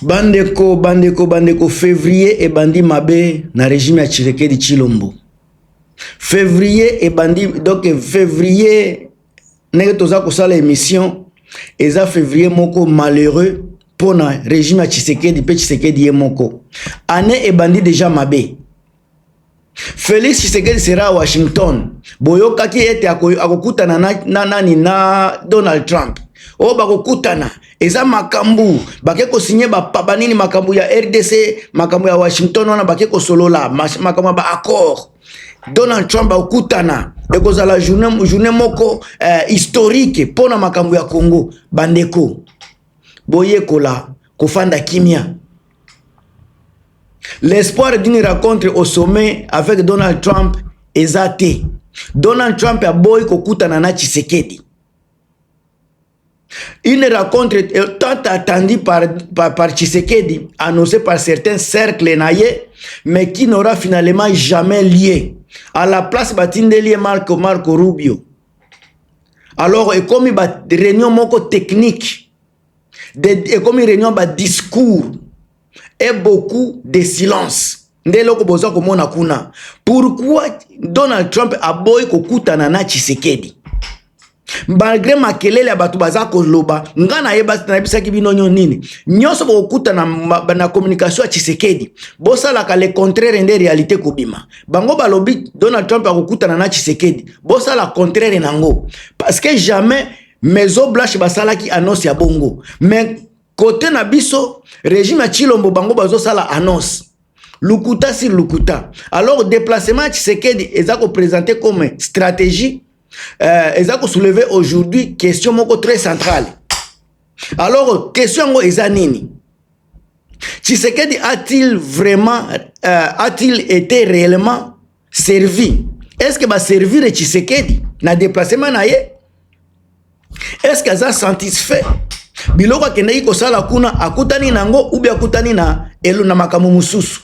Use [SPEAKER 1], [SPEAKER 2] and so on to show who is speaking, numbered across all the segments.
[SPEAKER 1] Bandeko, février et bandi mabe na régime ya Tshisekedi Tshilombo. Février et bandi, donc février, nege toza kosala émission, eza février moko malheureux pour na régime ya Tshisekedi pe Tshisekedi ye moko. Année et bandi déjà mabe. Félix Tshisekedi sera à Washington. Boyokaki ete akokutana na Donald Trump. O bakokutana eza makambu bakeko signé ba nini makambu ya RDC makambu ya Washington wana bakeko solola makambu ba accord. Donald Trump bakutana ekozala journée moko historique pona makambu ya Congo. Bandeko boyekola kofanda kimia. L'espoir d'une rencontre au sommet avec Donald Trump est athée. Donald Trump a boy kokutana na Tshisekedi. Une rencontre tant attendue par Tshisekedi, annoncée par certains cercles naïe, mais qui n'aura finalement jamais lieu. À la place batindeli Marco Rubio. Alors, et comme une réunion moko technique, et comme une réunion ba discours, et beaucoup de silence. Pourquoi Donald Trump a boy kokutana na Tshisekedi? Malgré makelele abatu bazako loba ngana yeba na bisaki binonyo nini nyoso bokutana na communication ya Tshisekedi bosala ka le contraire de réalité kobima bango balobi Donald Trump akokutana na Tshisekedi bosala contraire nango parce que jamais Maison Blanche basalaki annonce ya bongo mais côté na biso régime ya Tshilombo bango bazo sala annonce lukuta sur lukuta. Alors déplacement ya Tshisekedi ezako présenté comme stratégie. Ezako soulever aujourd'hui question moko très centrale. Alors question eza nini? Tshisekedi a-t-il vraiment a-t-il été réellement servi? Est-ce que va servir Tshisekedi na déplacement na ye? Est-ce que ça satisfait? Biloko kendeki kosala kuna akutani nango ou bien akutani na elo na makamu mususu.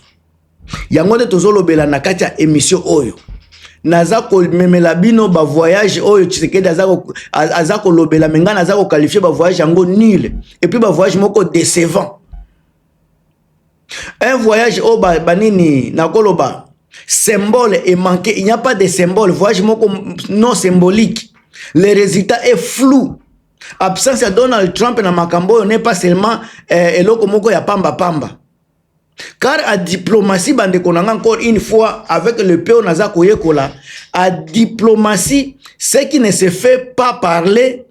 [SPEAKER 1] Yango nde tozolobela na kati ya émission oyo. Nazako memela bino ba voyage oyo Tshisekedi azako lobela menga nazako qualifier ba voyage yango nul et puis ba voyage moko décevant. Un voyage au banini nakoloba symbole est manqué, il n'y a pas de symbole, voyage moko non symbolique. Le résultat est flou. Absence de Donald Trump na makambo n'est pas seulement eloko moko ya pamba. Car à diplomatie, encore une fois, avec le PO Nazako Yekola, à diplomatie, ce qui ne se fait pas parler,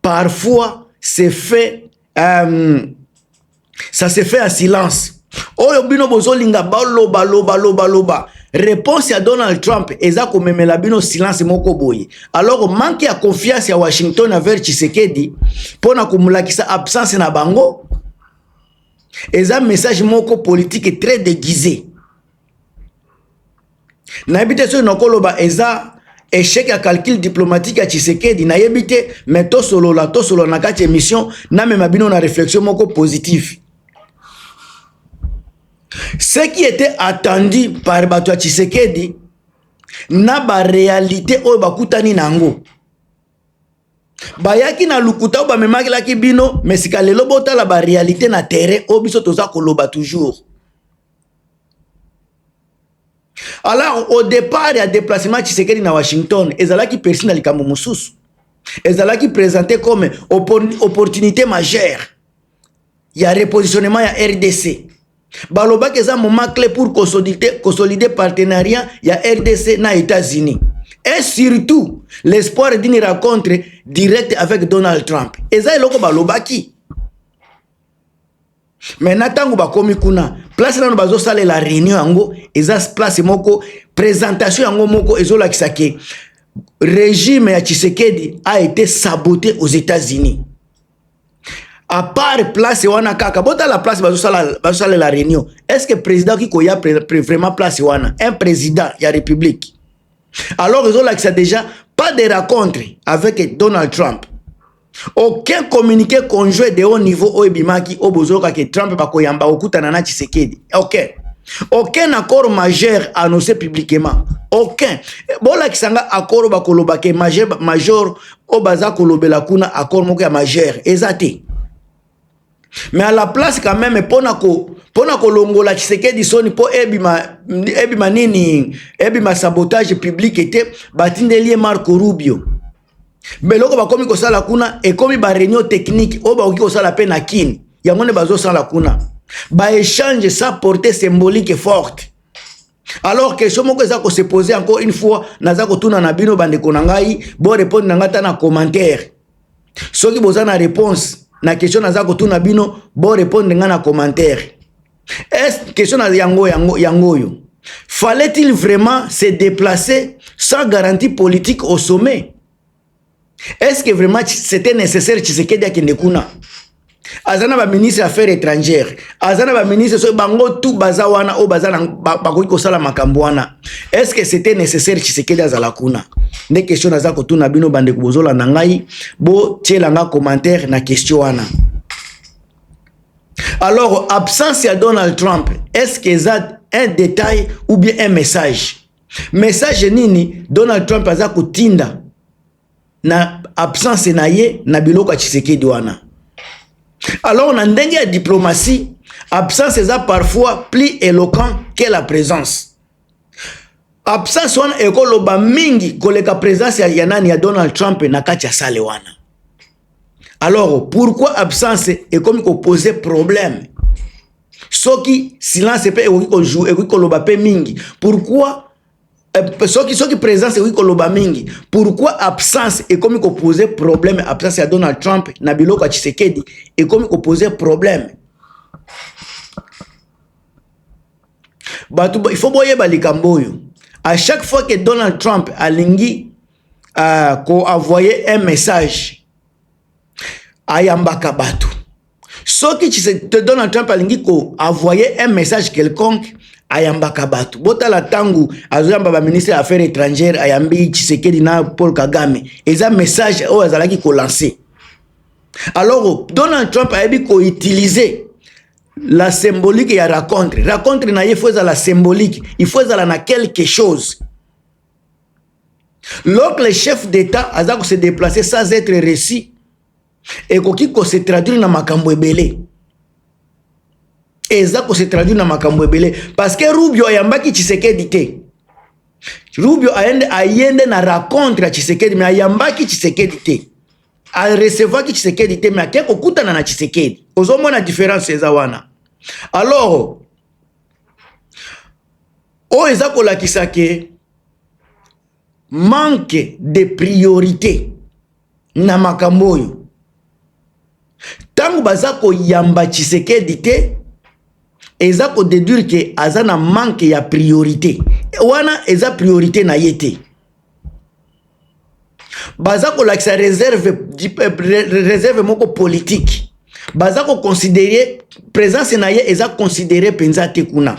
[SPEAKER 1] parfois, se fait, ça se fait en silence. Oyo bino bozolinga loba. Réponse à Donald Trump, ezako memela bino silence moko boye. Alors, manque ya confiance à Washington envers Tshisekedi, pona kumulakisa absence na bango, et un message moko politique très déguisé. N'habite sur nokoloba eza échec à calcul diplomatique à Tshisekedi na yebite mais to solo na kati émission na même abino na réflexion moko positive. Ce qui était attendu par bato Tshisekedi na ba réalité o bakutani nango. Bayaki na lukuta ba memaki laki bino mais sika lelo bota la ba réalité na terrain obiso toza koloba toujours. Alors au départ ya déplacement Tshisekedi na Washington ezalaki persina likambo mususu ezalaki présenté comme opportunité majeure ya repositionnement ya RDC. Balobaki eza moment clé pour consolider partenariat ya RDC na États-Unis. Et surtout, l'espoir d'une rencontre directe avec Donald Trump. Eza eloko balobaki. Mais natango bakomi kuna, place na bazo sale la réunion yango, eza place moko présentation yango moko ezola kisake. Régime ya Tshisekedi a été saboté aux États-Unis. À part place wana kaka, bota la place bazo sale la réunion. Est-ce que président qui koya vraiment place wana, un président ya République? Alors, ils ont là déjà pas de rencontre avec Donald Trump. Aucun communiqué conjoint de haut niveau au Ebimaki au Bozoka que Trump va koyamba okutana na Tshisekedi. Aucun accord majeur annoncé publiquement. Aucun. Bon là kisanga accord ba kolobake major au baza kolobela kuna accord moko ya majeur. Ezate. Mais à la place quand même pona ko longola Tshisekedi soni po ebima nini ebima sabotage public était batindeli Marco Rubio. Beloko bakomi ko sala kuna ekomi ba réunion technique o ba oki ko sala pe na kini. Yangone bazo sala kuna. Ba échange sa portée symbolique forte. Alors que question moko za ko se poser encore une fois naza ko tuna na bino bande konangai bo répondre na ngata na commentaire. Soki boza na réponse na question naza ko tuna bino bo répondre nga na commentaire. Est question na yangoyo. Fallait-il vraiment se déplacer sans garantie politique au sommet? Est-ce que vraiment c'était nécessaire Tshisekedi akende kuna? Azana ba ministre affaires étrangères, azana ba ministre so bango tout bazawana o bazana bakoki ko sala makambo wana. Est-ce que c'était nécessaire Tshisekedi azala kuna? Des questions naza ko tuna bino bande ko bozola na ngai bo tielanga commentaire na question wana. Alors absence ya Donald Trump, est-ce que c'est un détail ou bien un message? Message nini Donald Trump aza ko tinda na absence na ye na biloko Tshisekedi wana. Alors, dans la diplomatie, absence est parfois plus éloquent que la présence. Absence est ekoloba mingi koleka présence ya nani ya Donald Trump na kati ya sale wana. Alors, pourquoi absence est comme ko poser problème? Soki silence peut ekoloba pe mingi. Pourquoi soki présence est koloba mingi. Pourquoi absence est comme ko poser problème? Absence ya Donald Trump na biloko Tshisekedi est comme ko poser problème. Il faut boyer balikamboyo. À chaque fois que Donald Trump alingi ko envoyer un message ayambaka batu. Soki Donald Trump alingi ko envoyer un message quelconque ayambaka batu. Bota la tangu azoyamba ba ministre des affaires étrangères ayambi Tshisekedi na Paul Kagame. Eza message o azalaki ko lancer. Alors Donald Trump a dit ko utiliser la symbolique ya rencontre. Rencontre na ye faut la symbolique, il faut na quelque chose. Lorsque le chef d'État a ko se déplacer sans être reçu et ko se traduire na makambo ebele. Ezako se traduit na makambo ebele parce que Rubio ayambaki Tshisekedi te. Rubio ayende na rencontre ya Tshisekedi mais ayambaki Tshisekedi te. A recevoir ki Tshisekedi te mais akeko kutana na Tshisekedi. Ozomona na différence eza wana. Alors o ezako lakisa ke manque de priorité na makambo oyo. Tangu bazako yamba Tshisekedi te eza ko déduire que azana manque ya priorité. Wana eza priorité na yete. Bazako lakisa réserve moko politique. Bazako considérer présence na ye eza considéré penza te kuna.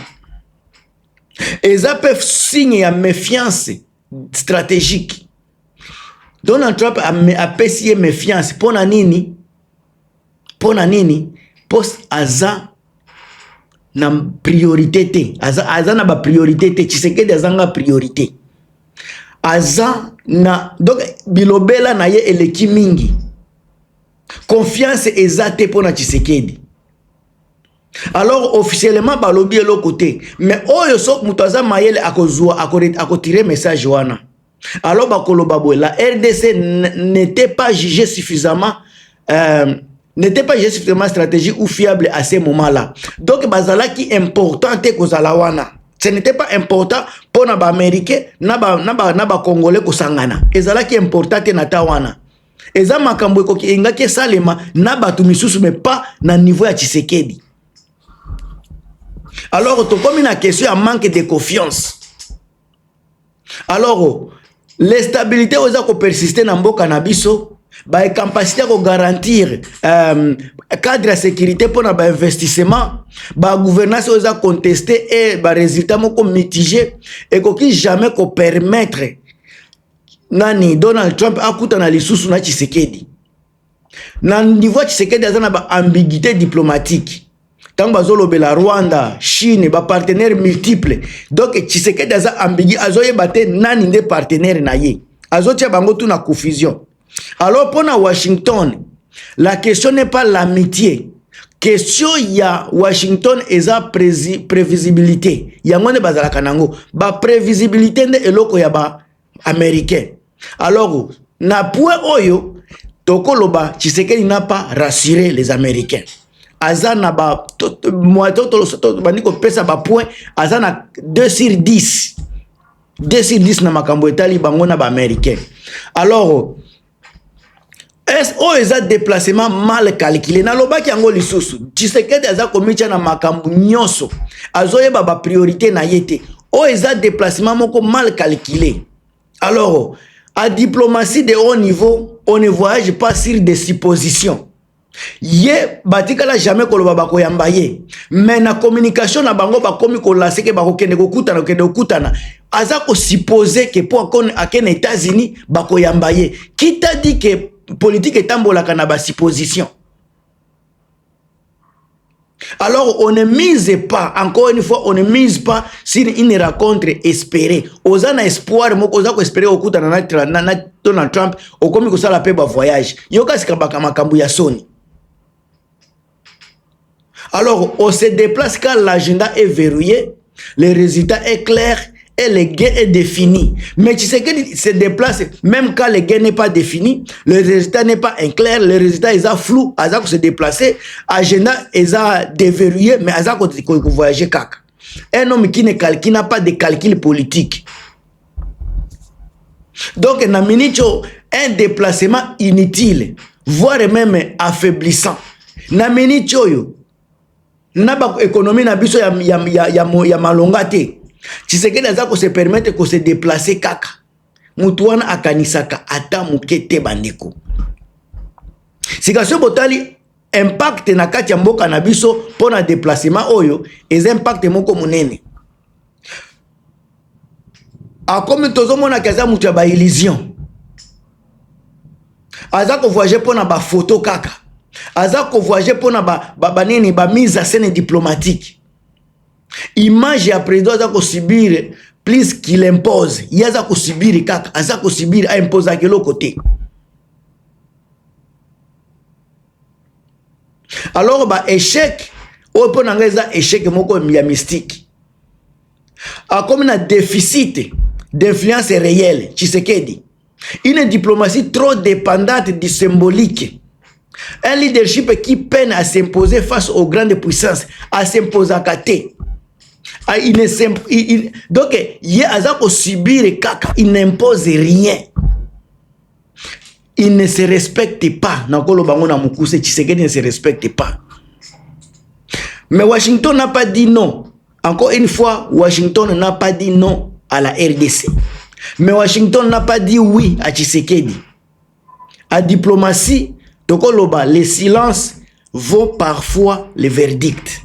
[SPEAKER 1] Eza pe signe ya méfiance stratégique. Donald Trump a pesi méfiance pona nini? Pona nini? Post aza na priorité te. Aza na ba priorité te. Tshisekedi azanga priorité. Aza na donc bilobela na ye eleki mingi. Confiance ezate pona Tshisekedi. Alors officiellement balobi elo côté mais oyo sok mutaza mayele akozua akotirer message wana. Alors bakoloba boy la RDC n'était pas jugé suffisamment stratégique ou fiable à ce moment-là. Donc bazala qui important te kozala wana. Ce n'était pas important pour na ba américain na ba congolais ko sangana. Ezala qui important te na tawana. Eza makambo ko ki engaki salema na batu misusu mais pas na niveau ya Tshisekedi. Alors to comme une question à manque de confiance. Alors l'instabilité oza ko persister na mboka na biso ba capacité ko garantir cadre de sécurité pour na ba investissement ba gouvernance oza contester et ba résultat moko mitigé et ko ki jamais ko permettre nani Donald Trump akuta na lisusu na Tshisekedi. Na niveau Tshisekedi azana ba ambiguïté diplomatique. Tant bazolobela Rwanda, Chine, ba partenaires multiples. Donc Tshisekedi aza ambigu azoye bate nani nde partenaire na ye. Azotia bango tout na confusion. Alors pour na Washington, la question n'est pas l'amitié. question ya Washington eza prévisibilité yango nde bazalaka nango ba prévisibilité nde eloko ya ba américain. Alors na point oyo tokoloba Tshisekedi n'a pas rassuré les Américains. Azana ba bandiko pesa ba point azana 2 sur 10. 2 sur 10 na makambo etali bango na ba américain. Alors est-ce que les déplacements mal calculés na lobaki yango lisusu Tshisekedi aza komicha na makambo nyonso azoyeba ba priorité na yete o eza déplacement moko mal calculé. Alors à diplomatie de haut niveau on ne voyage pas sur des suppositions. Ye batikala jamais koloba bakoyamba ye mais na communication na bango bakomi kolase ke bakokende kokutana aza ko supposer que pour akene États-Unis bakoyamba ye. Qui t'a dit que politique est tambolaka na ba supposition? Alors on ne mise pas, encore une fois, on ne mise pas sur une rencontre espérée. Ozana espoir, moko oza ko espérer okuta na Donald Trump, okomi ko sala pe ba voyage. Yoka sikabaka makambu ya soni. Alors on se déplace quand l'agenda est verrouillé, le résultat est clair et le gain est défini. Mais tu sais qu'il se déplace, même quand le gain n'est pas défini, le résultat n'est pas clair, le résultat est flou, il se déplacer, l'agenda est déverrouillé, mais il faut voyager kaka. Un homme qui n'a pas de calcul politique. Donc, il y a un déplacement inutile, voire même affaiblissant. Na minute yo na ba économie na biso ya malonga te. Tshisekedi aza ko se permettre ko se déplacer kaka. Mutu wana akanisaka ata mukete bandeko. Sikasio botali impact na kati ya mboka na biso pona déplacement oyo ez impact moko munene. Akomi tozomona kaza mutu ya ba illusion. Aza ko voyager pona ba photo kaka. Aza ko voyager pona ba nini ba mise en scène diplomatique. Image ya président aza ko subir plus qu'il impose. Yaza ko subir kaka, aza ko subir a impose à quel côté. Alors ba échec o pona ngeza échec moko ya mystique. A comme un déficit d'influence réelle, Tshisekedi. Une diplomatie trop dépendante du symbolique. Un leadership qui peine à s'imposer face aux grandes puissances, à s'imposer à côté. Donc, il a subir kaka, il n'impose rien. Il ne se respecte pas. Tshisekedi ne se respecte pas. Mais Washington n'a pas dit non. Encore une fois, Washington n'a pas dit non à la RDC. Mais Washington n'a pas dit oui à Tshisekedi. À diplomatie, les silences vaut parfois le verdict.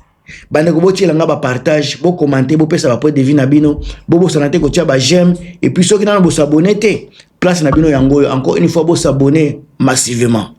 [SPEAKER 1] Bandeko boti langa ba partage, bo commenter, bo pesa ba point de vue na bino, bo sanate ko tia ba j'aime et puis ceux qui n'ont pas s'abonner, place na bino yango encore une fois bo s'abonner massivement.